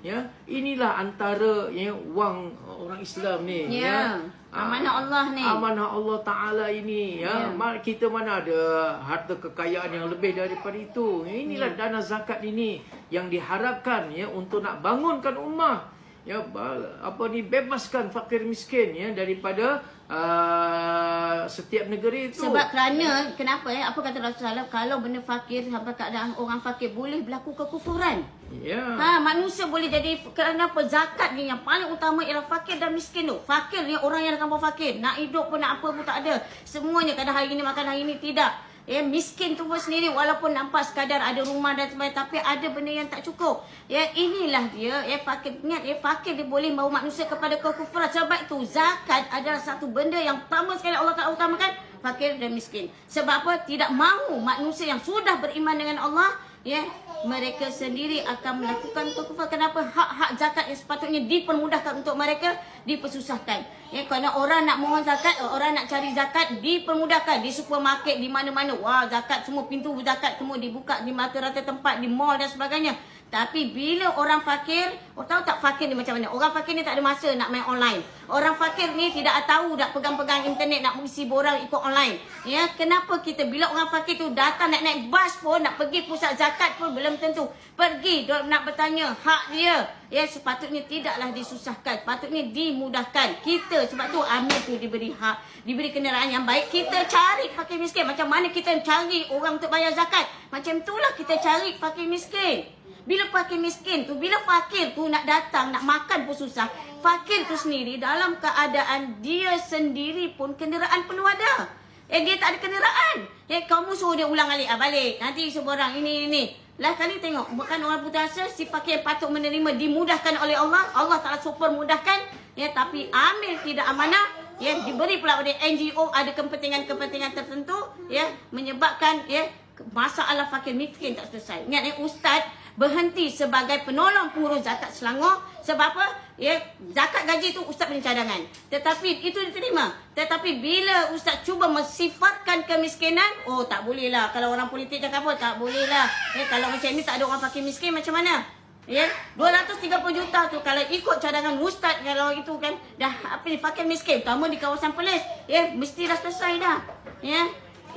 Ya, inilah antara wang orang Islam ni ya. Amanah Allah ni. Amanah Allah Taala ini ya. Kita mana ada harta kekayaan yang lebih daripada itu. Inilah dana zakat ini yang diharapkan ya untuk nak bangunkan ummah. Ya, bebaskan fakir miskin ya daripada setiap negeri itu. Sebab kerana kenapa apa kata Rasulullah, kalau benda fakir sampai keadaan orang fakir boleh berlaku kekufuran. Manusia boleh jadi, kenapa zakat ni yang paling utama ialah fakir dan miskin tu. Fakir ni orang yang kampung fakir, nak hidup pun nak apa pun tak ada. Semuanya kadang hari ni makan, hari ni tidak. Miskin tu pun sendiri walaupun nampak sekadar ada rumah dan sebagainya, tapi ada benda yang tak cukup. Inilah dia fakir. Ingat fakir dia boleh membawa manusia kepada kekufuran. Sebab itu zakat adalah satu benda yang pertama sekali Allah Taala utamakan, fakir dan miskin. Sebab apa? Tidak mahu manusia yang sudah beriman dengan Allah mereka sendiri akan melakukan kekufuran. Kenapa? Hak-hak zakat yang sepatutnya dipermudahkan untuk mereka dipersusahkan. Kerana orang nak mohon zakat, orang nak cari zakat dipermudahkan di supermarket, di mana-mana. Wah, zakat semua, pintu zakat semua dibuka di rata-rata tempat, di mall dan sebagainya. Tapi bila orang fakir, tahu tak fakir ni macam mana? Orang fakir ni tak ada masa nak main online. Orang fakir ni tidak tahu nak pegang-pegang internet, nak mengisi borang ikut online. Kenapa kita bila orang fakir tu datang nak naik bas pun, nak pergi pusat zakat pun belum tentu. Pergi nak bertanya hak dia. Sepatutnya tidaklah disusahkan, patutnya dimudahkan. Kita sebab tu Amir tu diberi hak, diberi kenderaan yang baik. Kita cari fakir miskin. Macam mana kita cari orang untuk bayar zakat, macam itulah kita cari fakir miskin. Bila fakir miskin tu, bila fakir tu nak datang, nak makan pun susah. Fakir tu sendiri dalam keadaan dia sendiri pun kenderaan penuh ada. Dia tak ada kenderaan. Kamu suruh dia ulang balik. Nanti seborang ini. Lah kali tengok, bukan orang putus asa, si fakir patut menerima, dimudahkan oleh Allah. Allah Ta'ala super mudahkan. Tapi ambil tidak amanah. Diberi pula oleh NGO, ada kepentingan-kepentingan tertentu. Menyebabkan masalah fakir miskin tak selesai. Ingat Ustaz berhenti sebagai penolong pengurus zakat Selangor. Sebab apa? Zakat gaji tu Ustaz punya cadangan. Tetapi itu diterima. Tetapi bila Ustaz cuba mensifatkan kemiskinan, tak boleh lah. Kalau orang politik cakap apa, tak boleh lah. Kalau macam ni tak ada orang fakir miskin macam mana? 230 juta tu kalau ikut cadangan Ustaz, kalau itu kan dah fakir miskin, terutama di kawasan Perlis, mesti dah selesai dah.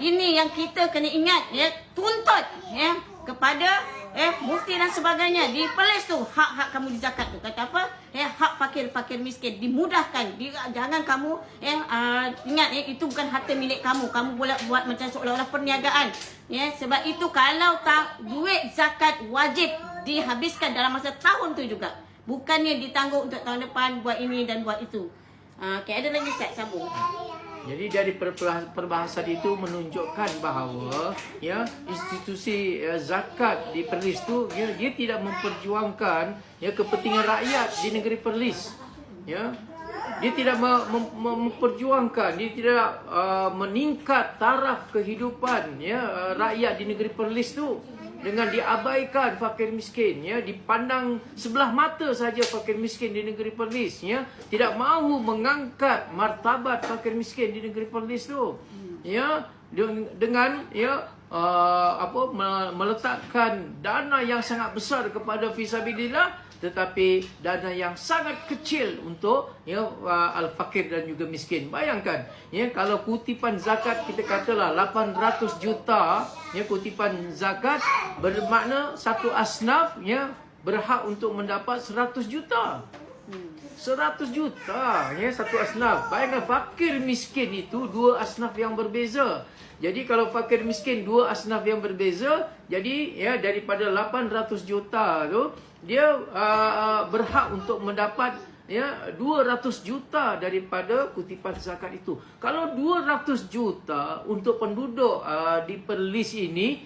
Ini yang kita kena ingat, tuntut kepada mufti dan sebagainya di Perlis tu, hak-hak kamu di zakat tu. Kata apa? Hak fakir miskin dimudahkan. Jangan kamu ingat itu bukan harta milik kamu. Kamu boleh buat macam seolah-olah perniagaan. Sebab itu kalau tak, duit zakat wajib dihabiskan dalam masa tahun tu juga. Bukannya ditangguh untuk tahun depan buat ini dan buat itu. Ada lagi Ustaz, sambung. Jadi dari perbahasan itu menunjukkan bahawa institusi zakat di Perlis tu dia tidak memperjuangkan kepentingan rakyat di negeri Perlis. Dia tidak memperjuangkan, dia tidak meningkat taraf kehidupan rakyat di negeri Perlis tu. Dengan diabaikan fakir miskin, dipandang sebelah mata saja fakir miskin di negeri Perlis, tidak mahu mengangkat martabat fakir miskin di negeri Perlis tu, dengan meletakkan dana yang sangat besar kepada fisabilillah, tetapi dana yang sangat kecil untuk al-fakir dan juga miskin. Bayangkan kalau kutipan zakat kita katalah 800 juta, kutipan zakat bermakna satu asnaf berhak untuk mendapat 100 juta. 100 juta satu asnaf. Bayangkan fakir miskin itu dua asnaf yang berbeza. Jadi kalau fakir miskin dua asnaf yang berbeza, jadi daripada 800 juta tu dia berhak untuk mendapat 200 juta daripada kutipan zakat itu. Kalau 200 juta untuk penduduk di Perlis ini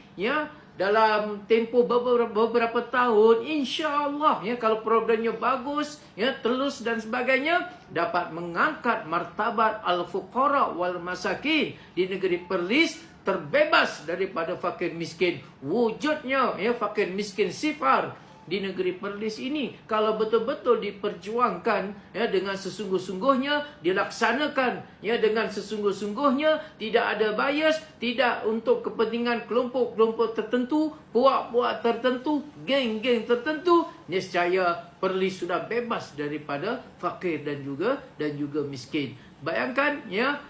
dalam tempoh beberapa tahun, insya-Allah kalau programnya bagus, telus dan sebagainya, dapat mengangkat martabat al-fuqara wal masakin di negeri Perlis, terbebas daripada fakir miskin. Wujudnya fakir miskin sifar, di negeri Perlis ini. Kalau betul-betul diperjuangkan ya dengan sesungguh-sungguhnya, dilaksanakan ya dengan sesungguh-sungguhnya, tidak ada bias, tidak untuk kepentingan kelompok-kelompok tertentu, puak-puak tertentu, geng-geng tertentu, nescaya Perlis sudah bebas daripada fakir dan juga miskin. Bayangkan ya,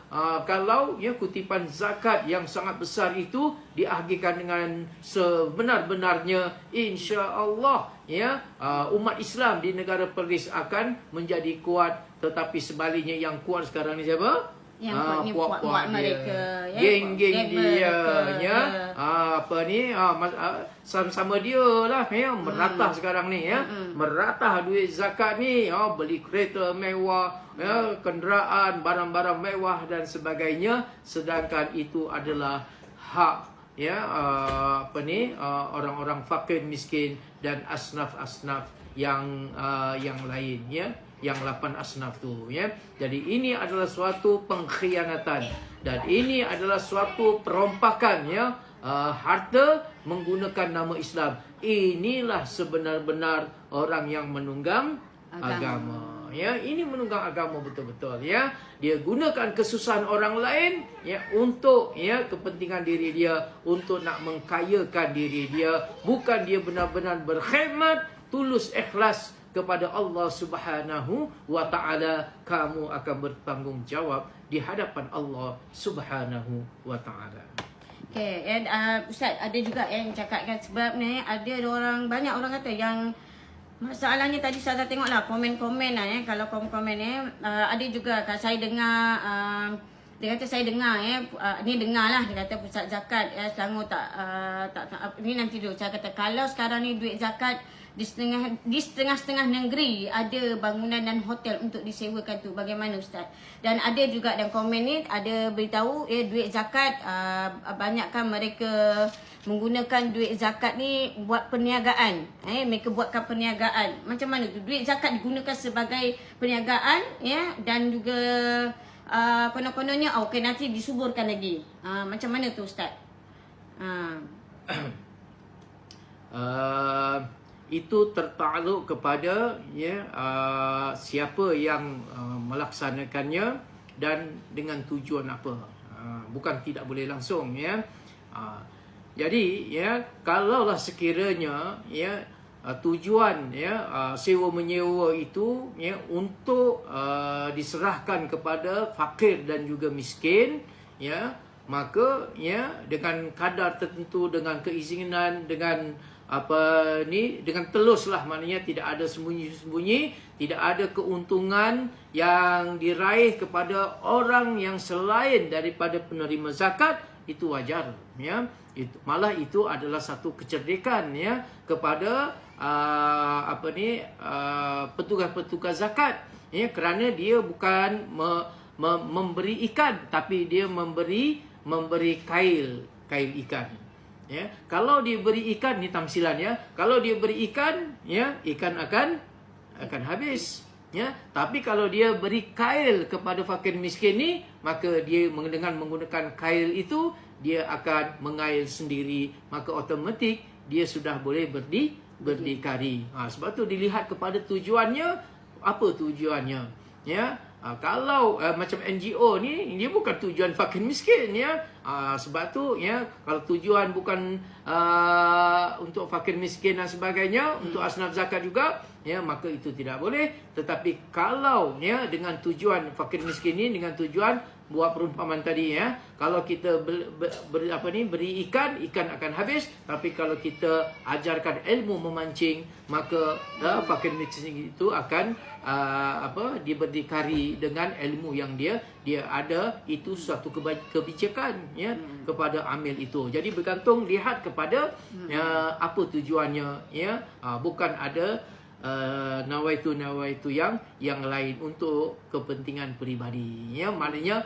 kalau ya kutipan zakat yang sangat besar itu diagihkan dengan sebenar-benarnya, insya-Allah ya, umat Islam di negara Perlis akan menjadi kuat. Tetapi sebaliknya yang kuat sekarang ni siapa? Yang puak-puak mereka, ya, geng-geng dia mereka, ya, apa ni, sama-sama dia lah ya, meratah sekarang ni ya, meratah duit zakat ni, beli kereta mewah ya, kenderaan, barang-barang mewah dan sebagainya, sedangkan itu adalah hak ya, orang-orang fakir miskin dan asnaf-asnaf yang lain ya, yang 8 asnaf tu ya. Jadi ini adalah suatu pengkhianatan dan ini adalah suatu perompakan ya, harta menggunakan nama Islam. Inilah sebenar-benar orang yang menunggang agama. Ya, ini menunggang agama betul-betul ya. Dia gunakan kesusahan orang lain ya untuk ya kepentingan diri dia, untuk nak mengkayakan diri dia, bukan dia benar-benar berkhidmat tulus ikhlas kepada Allah Subhanahu wa taala. Kamu akan bertanggungjawab di hadapan Allah Subhanahu wa taala. Okay, and Ustaz, ada juga yang cakapkan sebab ni ada banyak orang kata yang masalahnya tadi saya dah tengoklah komen-komen lah ya. Kalau komen-komen ni ada juga saya dengar, dia kata saya dengar ya, ni dengar lah, dia kata pusat zakat ya, Selangor tak ni nanti dulu saya kata kalau sekarang ni duit zakat di setengah-setengah negeri ada bangunan dan hotel untuk disewakan tu, bagaimana Ustaz? Dan ada juga dalam komen ni ada beritahu ya, duit zakat banyakkan mereka menggunakan duit zakat ni buat perniagaan. Mereka buatkan perniagaan. Macam mana tu? Duit zakat digunakan sebagai perniagaan ya, dan juga konon-kononnya okey nanti disuburkan lagi. Macam mana tu Ustaz? Itu tertakluk kepada ya, siapa yang melaksanakannya dan dengan tujuan apa. Bukan tidak boleh langsung ya. Jadi ya, kalaulah sekiranya ya tujuan ya sewa menyewa itu ya untuk diserahkan kepada fakir dan juga miskin ya, maka ya dengan kadar tertentu, dengan keizinan, dengan dengan teluslah, maknanya tidak ada sembunyi-sembunyi, tidak ada keuntungan yang diraih kepada orang yang selain daripada penerima zakat, itu wajar ya. Malah itu adalah satu kecerdikan ya kepada petugas zakat ya, kerana dia bukan memberi ikan, tapi dia memberi kail ikan ya. Kalau dia beri ikan, ni tamsilan ya, kalau dia beri ikan ya, ikan akan habis ya. Tapi kalau dia beri kail kepada fakir miskin ni, maka dia dengan menggunakan kail itu dia akan mengail sendiri, maka otomatik dia sudah boleh berdikari. Sebab tu dilihat kepada tujuannya, apa tujuannya ya. Kalau macam NGO ni, dia bukan tujuan fakir miskin ya. Sebab tu ya, kalau tujuan bukan untuk fakir miskin dan sebagainya, untuk asnaf zakat juga ya, maka itu tidak boleh. Tetapi kalau ya dengan tujuan fakir miskin ni, dengan tujuan buat perumpamaan tadi ya, kalau kita beri ikan akan habis, tapi kalau kita ajarkan ilmu memancing, maka fakir miskin itu akan dia berdikari dengan ilmu yang dia ada. Itu suatu kebijakan ya kepada amil itu. Jadi bergantung, lihat kepada apa tujuannya ya, bukan ada nawaitu yang lain untuk kepentingan peribadi ya. Maknanya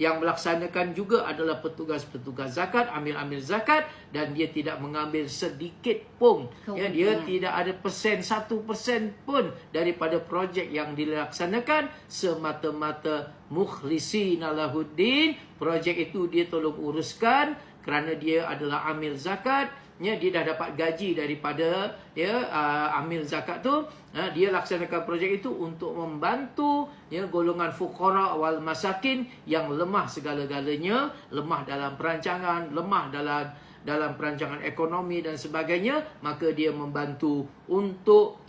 yang melaksanakan juga adalah petugas-petugas zakat, amil-amil zakat, dan dia tidak mengambil sedikit pun ya, dia tidak ada 1% pun daripada projek yang dilaksanakan, semata-mata mukhlishina lahuddin. Projek itu dia tolong uruskan kerana dia adalah amil zakat ya dia dah dapat gaji daripada amil zakat tu, dia laksanakan projek itu untuk membantu golongan fuqara wal masakin yang lemah segala-galanya, lemah dalam perancangan, lemah dalam perancangan ekonomi dan sebagainya, maka dia membantu untuk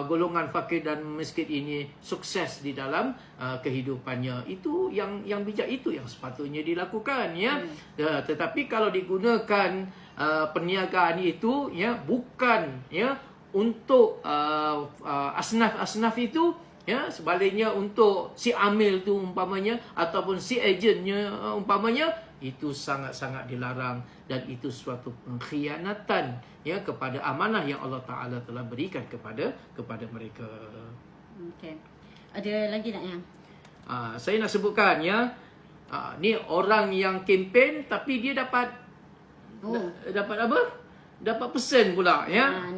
golongan fakir dan miskin ini sukses di dalam kehidupannya. Itu yang bijak, itu yang sepatutnya dilakukan, ya. Tetapi kalau digunakan perniagaan itu bukan untuk asnaf-asnaf itu, sebaliknya untuk si amil tu umpamanya ataupun si ejennya umpamanya, itu sangat-sangat dilarang dan itu suatu pengkhianatan kepada amanah yang Allah Taala telah berikan kepada mereka. Okey. Ada lagi tak yang? Saya nak sebutkan ni orang yang kempen tapi dia dapat apa? Dapat pesan pula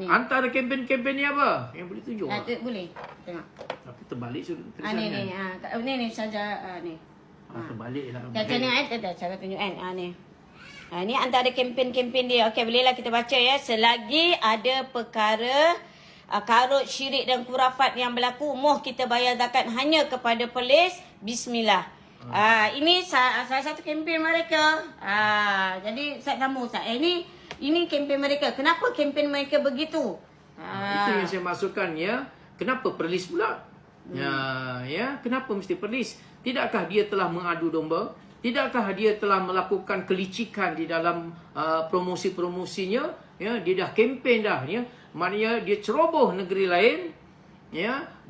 Antara kempen-kempen ni apa? Yang boleh tunjuk? Boleh. Tengok. Tapi terbalik tulisan Ni saja ni. Terbalik lah. Cara tunjuk kan. Ni. Ni antara kempen-kempen dia. Okey, bolehlah kita baca ya. Selagi ada perkara karut, syirik dan kurafat yang berlaku, kita bayar zakat hanya kepada polis. Bismillah. Ini salah satu kempen mereka. Jadi saya tamu Ustaz. Ini kempen mereka. Kenapa kempen mereka begitu? Itu yang saya masukkan Kenapa perlis pula? Kenapa mesti perlis? Tidakkah dia telah mengadu domba? Tidakkah dia telah melakukan kelicikan di dalam promosi-promosinya? Dia dah kempen dah. Maknanya dia ceroboh negeri lain.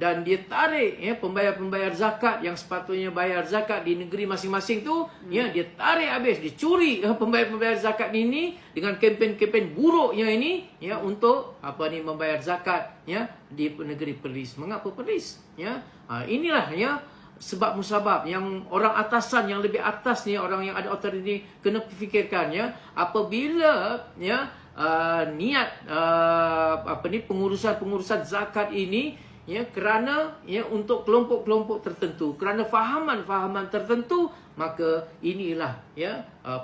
Dan dia tarik pembayar-pembayar zakat yang sepatutnya bayar zakat di negeri masing-masing tu, dia tarik habis, dia curi pembayar-pembayar zakat ini dengan kempen-kempen buruknya ini untuk membayar zakat di negeri Perlis. Mengapa Perlis? Inilah sebab musabab yang orang atasan yang lebih atas ni, orang yang ada otoriti kena fikirkan apabila niat pengurusan zakat ini kerana untuk kelompok-kelompok tertentu, kerana fahaman-fahaman tertentu, maka inilah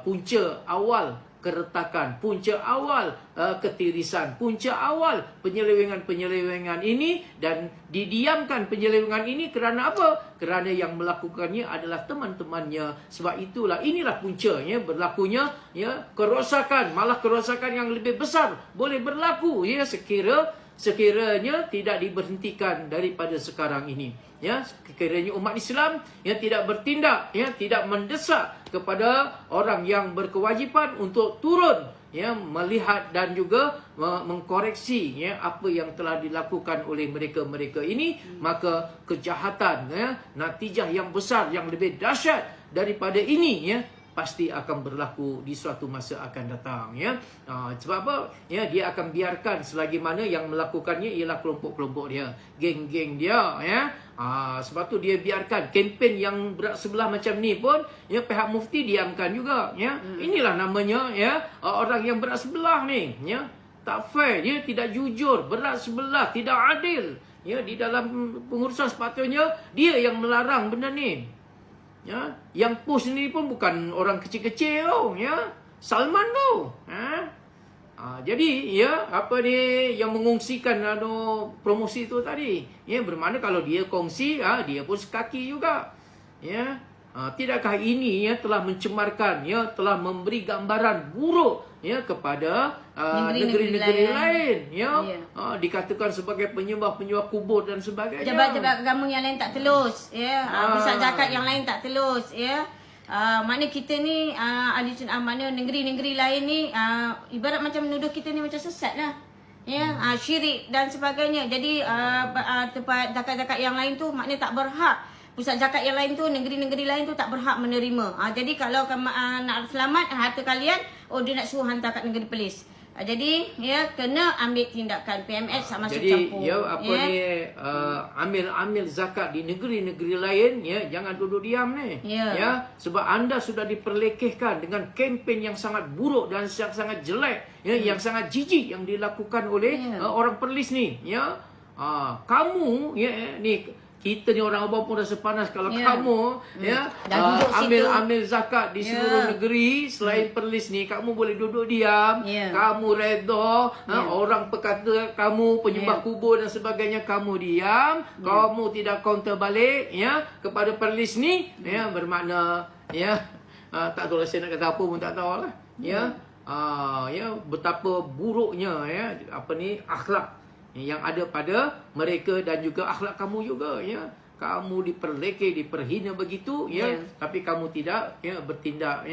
punca awal keretakan, punca awal ketirisan, punca awal penyelewengan-penyelewengan ini. Dan didiamkan penyelewengan ini kerana apa? Kerana yang melakukannya adalah teman-temannya. Sebab inilah punca berlakunya kerosakan, malah kerosakan yang lebih besar boleh berlaku sekiranya tidak diberhentikan daripada sekarang ini. Sekiranya umat Islam tidak bertindak, tidak mendesak kepada orang yang berkewajipan untuk turun melihat dan juga mengkoreksi apa yang telah dilakukan oleh mereka-mereka ini, maka kejahatan natijah yang besar yang lebih dahsyat daripada ini pasti akan berlaku di suatu masa akan datang. Sebab apa? Dia akan biarkan selagi mana yang melakukannya ialah kelompok-kelompok dia, geng-geng dia. Sebab tu dia biarkan kempen yang berat sebelah macam ni pun pihak mufti diamkan juga. Inilah namanya orang yang berat sebelah ni. Tak fair, dia tidak jujur, berat sebelah, tidak adil. Di dalam pengurusan sepatutnya dia yang melarang benda ni. Yang post ni pun bukan orang kecil-kecil Salman tu. Jadi yang mengongsikan promosi tu tadi, bermakna kalau dia kongsi, dia pun sekaki juga. Tidakkah ini telah mencemarkan, telah memberi gambaran buruk kepada negeri-negeri lain. Dikatakan sebagai penyembah-penyembah kubur dan sebagainya. Pejabat-pejabat agama yang lain tak telus, pusat zakat yang lain tak telus, mana kita ni mana negeri-negeri lain ni ibarat macam menuduh kita ni macam sesat lah. Syirik dan sebagainya. Jadi tempat zakat-zakat yang lain tu maknanya tak berhak. Pusat zakat yang lain tu, negeri-negeri lain tu tak berhak menerima. Jadi kalau nak selamat harta kalian, dia nak suruh hantar kat negeri Perlis. Jadi kena ambil tindakan. PMS sama campur. Jadi amil zakat di negeri-negeri lain jangan duduk diam ni. Sebab anda sudah diperlekehkan dengan kempen yang sangat buruk dan sangat jelek, yang sangat jijik yang dilakukan oleh orang Perlis ni. Kamu ni kita ni orang awam pun rasa panas kalau Ya. kamu Dah duduk ambil zakat di seluruh negeri selain Perlis ni, kamu boleh duduk diam, Ya. kamu redha, orang berkata kamu penyembah kubur dan sebagainya, kamu diam, kamu tidak counter balik kepada Perlis ni, bermakna tak tahu lah saya nak kata apa pun tak tahu lah. Betapa buruknya akhlak yang ada pada mereka dan juga akhlak kamu juga kamu diperlekeh, diperhina begitu tapi kamu tidak bertindak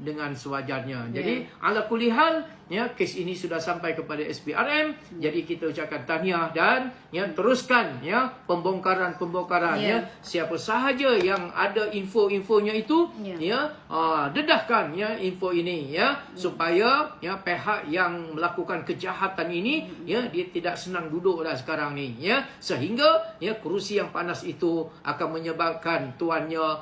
dengan sewajarnya. Jadi ala kulli hal kes ini sudah sampai kepada SPRM. Jadi kita ucapkan tahniah dan teruskan pembongkaran siapa sahaja yang ada info-infonya itu dedahkan info ini supaya pihak yang melakukan kejahatan ini dia tidak senang duduk dah sekarang ni sehingga kerusi yang panas itu akan menyebabkan tuannya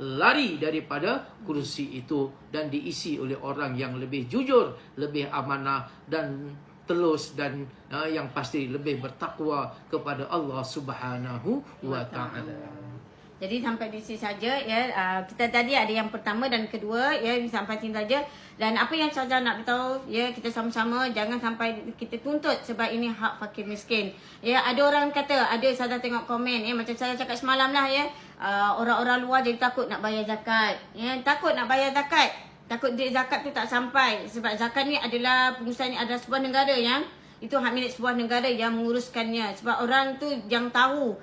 lari daripada kerusi itu dan diisi oleh orang yang lebih jujur, lebih amanah dan telus dan yang pasti lebih bertakwa kepada Allah Subhanahu wa taala. Jadi sampai di sini saja kita tadi ada yang pertama dan kedua sampai sini saja. Dan apa yang Ustazah nak beritahu kita sama-sama jangan sampai kita tuntut sebab ini hak fakir miskin. Ada orang kata, ada Ustazah tengok komen macam saya cakap semalam lah orang-orang luar jadi takut nak bayar zakat. Takut nak bayar zakat. Takut duit zakat tu tak sampai sebab zakat ni adalah pengurusan ni adalah sebuah negara yang itu hak milik sebuah negara yang menguruskannya. Sebab orang tu yang tahu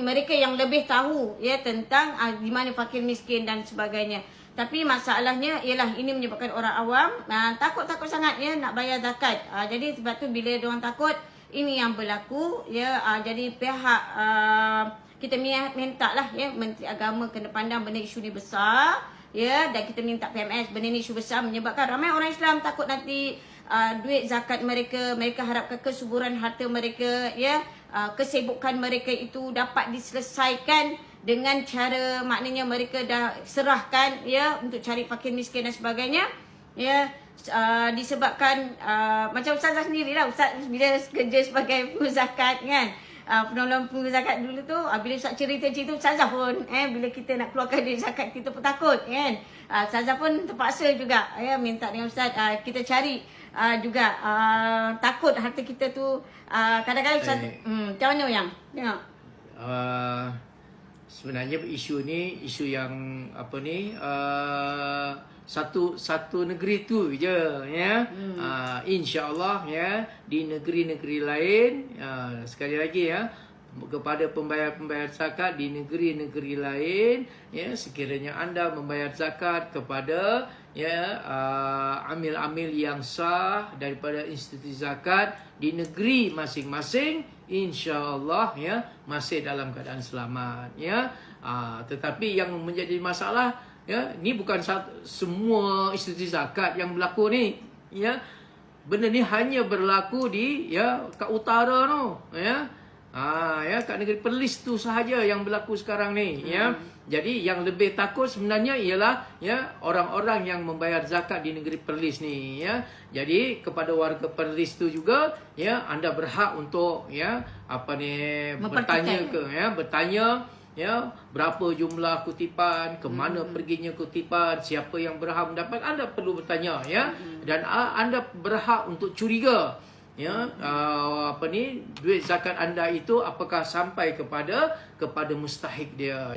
mereka yang lebih tahu tentang di mana fakir miskin dan sebagainya. Tapi masalahnya ialah ini menyebabkan orang awam takut-takut sangat nak bayar zakat. Jadi sebab tu bila diorang takut ini yang berlaku jadi pihak kita minta lah Menteri Agama kena pandang benda isu ni besar dan kita minta PMS benda ni isu besar menyebabkan ramai orang Islam takut nanti duit zakat mereka harapkan kesuburan harta mereka kesibukan mereka itu dapat diselesaikan dengan cara maknanya mereka dah serahkan untuk cari fakir miskin dan sebagainya disebabkan macam Ustazah sendirilah Ustaz bila kerja sebagai penguzakat kan penolong penguzakat dulu tu bila Ustaz cerita-cerita Ustazah pun bila kita nak keluarkan duit zakat kita pun takut kan Ustazah pun terpaksa juga minta dengan Ustaz kita cari juga takut harta kita tu kadang-kadang Ustaz macam mana yang tengok sebenarnya isu ni isu yang satu negeri tu je insya-Allah di negeri-negeri lain sekali lagi kepada pembayar-pembayar zakat di negeri-negeri lain sekiranya anda membayar zakat kepada amil-amil yang sah daripada institusi zakat di negeri masing-masing insya-Allah masih dalam keadaan selamat tetapi yang menjadi masalah ni bukan semua institusi zakat yang berlaku ni benda ni hanya berlaku di kat utara tu kat negeri Perlis tu sahaja yang berlaku sekarang ni jadi yang lebih takut sebenarnya ialah orang-orang yang membayar zakat di negeri Perlis ni jadi kepada warga Perlis tu juga anda berhak untuk bertanya berapa jumlah kutipan, ke mana perginya kutipan, siapa yang berhak mendapat, anda perlu bertanya dan anda berhak untuk curiga duit zakat anda itu apakah sampai kepada mustahik dia.